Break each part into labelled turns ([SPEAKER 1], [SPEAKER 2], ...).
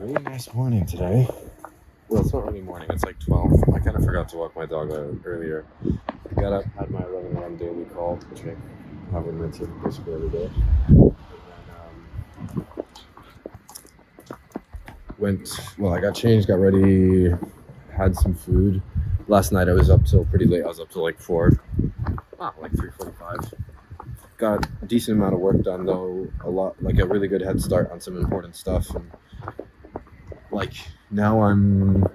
[SPEAKER 1] Really nice morning today. Well, it's not really morning, it's like 12. I kind of forgot to walk my dog out earlier. I got up, had my 11 a.m. daily call, which I have in routine basically every day. And then I got changed, got ready, had some food. Last night I was up till pretty late. I was up till like 4. Like 3:45. Got a decent amount of work done though, a really good head start on some important stuff. And now I'm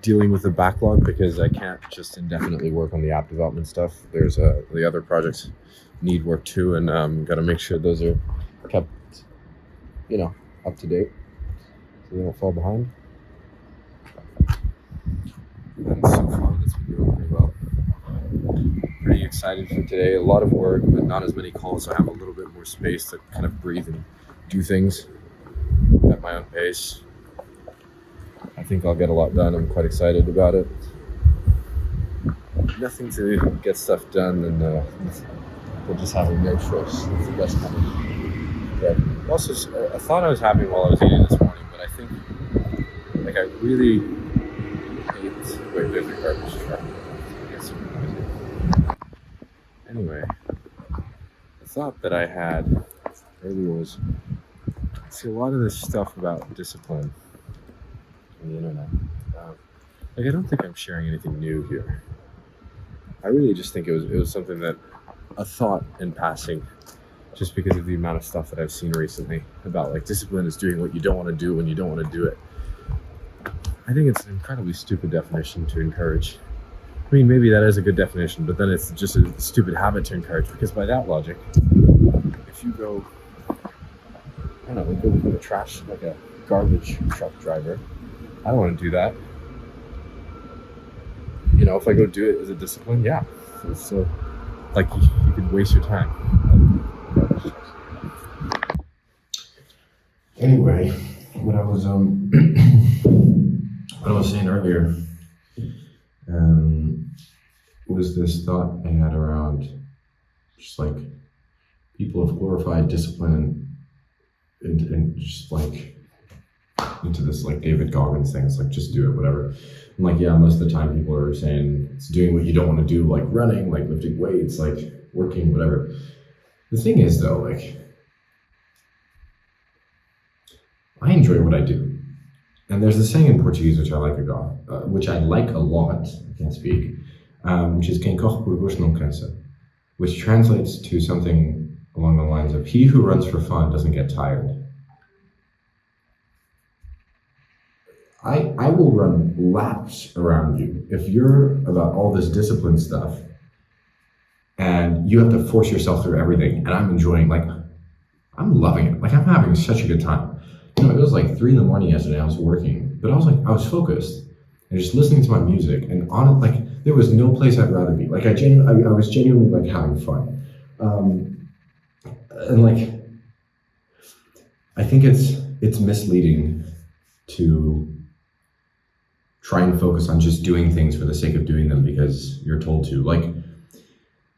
[SPEAKER 1] dealing with a backlog because I can't just indefinitely work on the app development stuff. There's the other projects need work too, and got to make sure those are kept, up to date so they don't fall behind. And so far, that's been going pretty well. Pretty excited for today. A lot of work, but not as many calls. So I have a little bit more space to kind of breathe and do things at my own pace. I think I'll get a lot done. I'm quite excited about it. Nothing to get stuff done, and we'll just have no choice. It's the best kind of. Yeah. Also, a thought I was having while I was eating this morning, but I think, I really hate. Wait, there's a garbage truck. Anyway, the thought that I had earlier was, see, a lot of this stuff about discipline on the internet. I don't think I'm sharing anything new here. I really just think it was something that, a thought in passing, just because of the amount of stuff that I've seen recently about discipline is doing what you don't want to do when you don't want to do it. I think it's an incredibly stupid definition to encourage. I mean, maybe that is a good definition, but then it's just a stupid habit to encourage, because by that logic, if you go, go become a trash, like a garbage truck driver, I don't want to do that. If I go do it as a discipline, yeah. So, you could waste your time. Anyway, what I was saying earlier was this thought I had around just people have glorified discipline and just into this David Goggins thing. It's just do it, whatever. And yeah, most of the time people are saying it's doing what you don't want to do, like running, lifting weights, working, whatever. The thing is though, I enjoy what I do. And there's a saying in Portuguese which I like a lot, I can't speak, which is quem corre por gosto não cansa, which translates to something along the lines of, he who runs for fun doesn't get tired. I will run laps around you if you're about all this discipline stuff and you have to force yourself through everything, and I'm enjoying, I'm loving it. I'm having such a good time. It was 3 a.m. yesterday. I was working, but I was focused and just listening to my music, and on it, there was no place I'd rather be. I was genuinely having fun. And I think it's misleading to try and focus on just doing things for the sake of doing them because you're told to.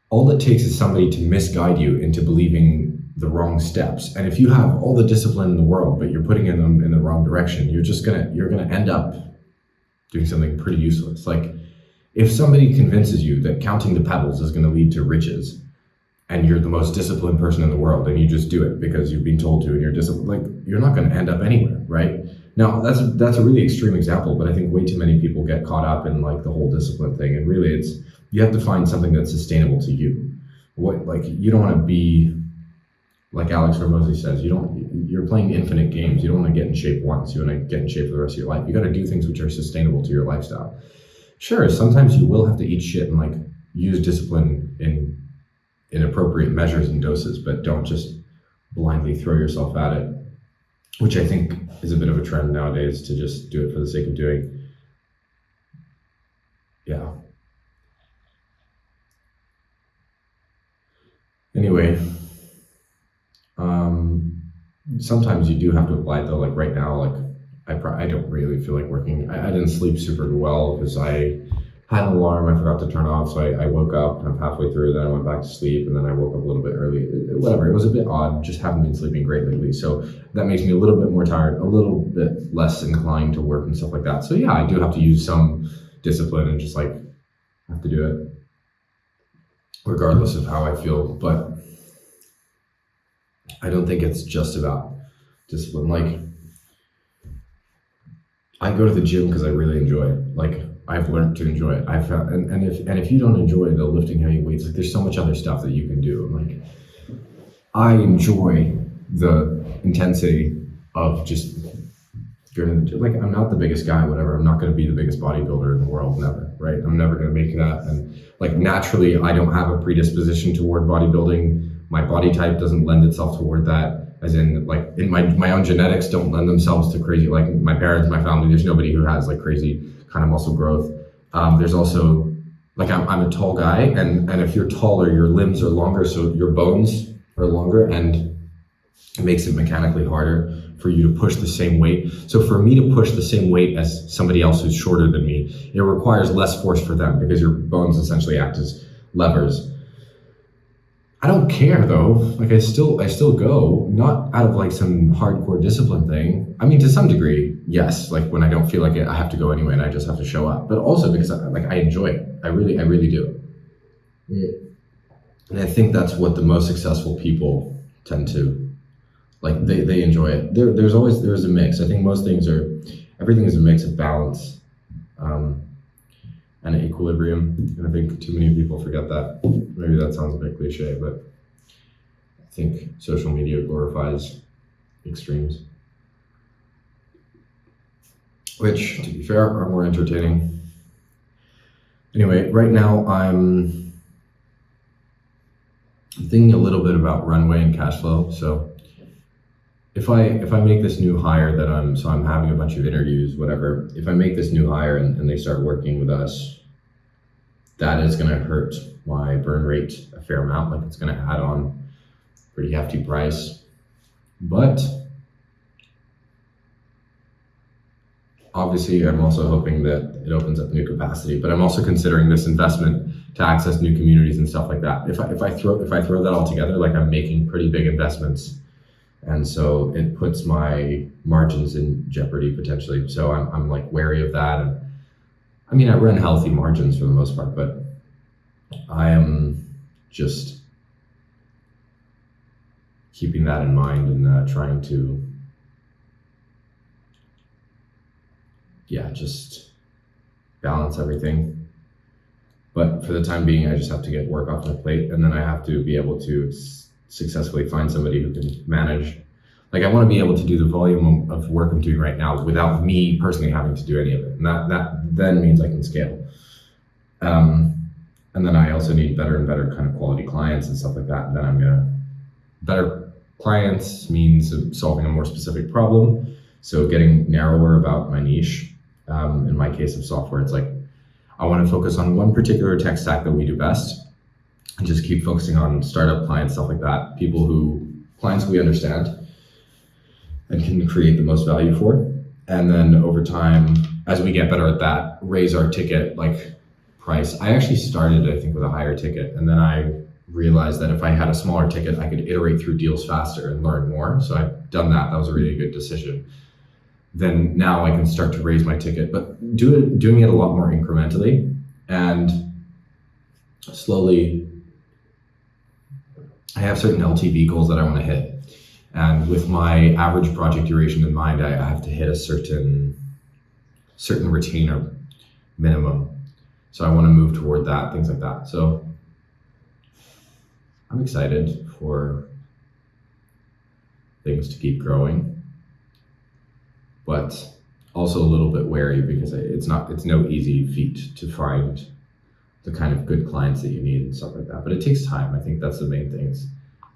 [SPEAKER 1] All it takes is somebody to misguide you into believing the wrong steps. And if you have all the discipline in the world, but you're putting them in the wrong direction, you're gonna end up doing something pretty useless. If somebody convinces you that counting the pebbles is gonna lead to riches, and you're the most disciplined person in the world, and you just do it because you've been told to, and you're disciplined, you're not gonna end up anywhere, right? Now, that's a really extreme example, but I think way too many people get caught up in the whole discipline thing, and really you have to find something that's sustainable to you. You don't want to be, like Alex Hormozy says, you're playing infinite games. You don't want to get in shape once. You want to get in shape for the rest of your life. You got to do things which are sustainable to your lifestyle. Sure, sometimes you will have to eat shit and use discipline in appropriate measures and doses, but don't just blindly throw yourself at it, which I think is a bit of a trend nowadays, to just do it for the sake of doing. Yeah. Anyway, sometimes you do have to apply it though. Right now, I don't really feel like working. I didn't sleep super well because I had an alarm I forgot to turn off, so I woke up kind of halfway through, then I went back to sleep, and then I woke up a little bit early. Whatever, it was a bit odd, just haven't been sleeping great lately, so that makes me a little bit more tired, a little bit less inclined to work and stuff like that. So yeah, I do have to use some discipline and just like have to do it regardless of how I feel, but I don't think it's just about discipline. Like, I go to the gym because I really enjoy it. Like, I've learned to enjoy it. I've found, and if you don't enjoy the lifting heavy weights, like there's so much other stuff that you can do. Like, I enjoy the intensity of just going to the gym. Like, I'm not the biggest guy, whatever. I'm not going to be the biggest bodybuilder in the world, never, right? I'm never going to make that. And like, naturally, I don't have a predisposition toward bodybuilding. My body type doesn't lend itself toward that. As in, like, in my own genetics don't lend themselves to crazy, like my parents, my family, there's nobody who has like crazy kind of muscle growth. There's also, like, I'm a tall guy, and if you're taller, your limbs are longer, so your bones are longer, and it makes it mechanically harder for you to push the same weight. So for me to push the same weight as somebody else who's shorter than me, it requires less force for them because your bones essentially act as levers. I don't care though. Like, I still go, not out of like some hardcore discipline thing. I mean, to some degree, yes. Like, when I don't feel like it, I have to go anyway, and I just have to show up. But also because I enjoy it. I really do. And I think that's what the most successful people tend to like. They enjoy it. There's a mix. I think everything is a mix of balance. And an equilibrium. And I think too many people forget that. Maybe that sounds a bit cliche, but I think social media glorifies extremes, which, to be fair, are more entertaining. Anyway, right now I'm thinking a little bit about runway and cash flow. So if I make this new hire that I'm having a bunch of interviews, whatever, if I make this new hire and they start working with us, that is going to hurt my burn rate a fair amount. Like, it's going to add on pretty hefty price. But obviously, I'm also hoping that it opens up new capacity, but I'm also considering this investment to access new communities and stuff like that. If I throw that all together, like, I'm making pretty big investments. And so it puts my margins in jeopardy potentially. So I'm like wary of that. And I mean, I run healthy margins for the most part, but I am just keeping that in mind and trying to, just balance everything. But for the time being, I just have to get work off my plate, and then I have to be able to successfully find somebody who can manage. Like, I want to be able to do the volume of work I'm doing right now without me personally having to do any of it. And that then means I can scale. And then I also need better and better kind of quality clients and stuff like that. And then better clients means solving a more specific problem. So getting narrower about my niche. In my case of software, it's like, I want to focus on one particular tech stack that we do best, and just keep focusing on startup clients, stuff like that, clients we understand and can create the most value for. And then over time, as we get better at that, raise our ticket price. I actually started, I think, with a higher ticket, and then I realized that if I had a smaller ticket, I could iterate through deals faster and learn more. So I've done that. That was a really good decision. Then now I can start to raise my ticket, but doing it a lot more incrementally and slowly. I have certain LTV goals that I want to hit. And with my average project duration in mind, I have to hit a certain retainer minimum. So I want to move toward that, things like that. So I'm excited for things to keep growing, but also a little bit wary because it's no easy feat to find the kind of good clients that you need and stuff like that. But it takes time. I think that's the main things.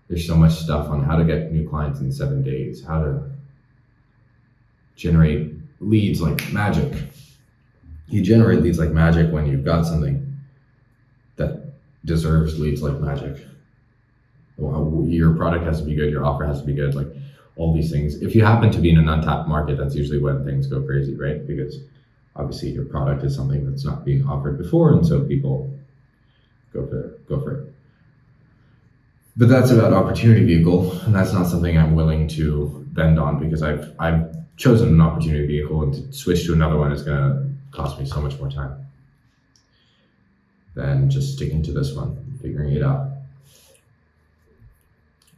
[SPEAKER 1] There's so much stuff on how to get new clients in 7 days, how to generate leads like magic. You generate leads like magic when you've got something that deserves leads like magic. Well, your product has to be good, your offer has to be good, like all these things. If you happen to be in an untapped market, that's usually when things go crazy, right? Because obviously your product is something that's not being offered before, and so people go for it. But that's about opportunity vehicle, and that's not something I'm willing to bend on, because I've chosen an opportunity vehicle, and to switch to another one is going to cost me so much more time than just sticking to this one, figuring it out.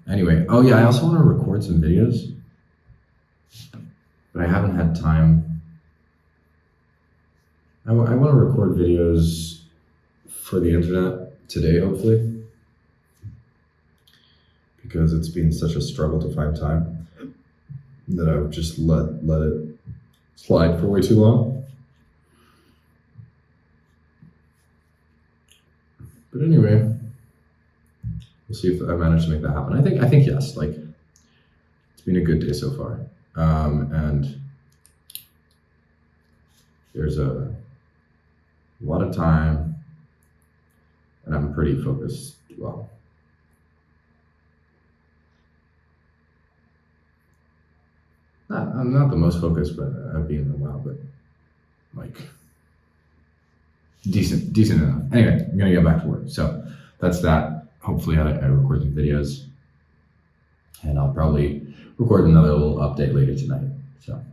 [SPEAKER 1] Anyway, oh yeah, I also want to record some videos, but I haven't had time. I want to record videos for the internet today, hopefully, because it's been such a struggle to find time that I've just let it slide for way too long. But anyway, we'll see if I manage to make that happen. I think yes. Like, it's been a good day so far, and there's a lot of time, and I'm pretty focused. Well, I'm not the most focused, but I've been in a while, but like decent enough. Anyway, I'm gonna get back to work. So that's that. Hopefully I record some videos, and I'll probably record another little update later tonight. So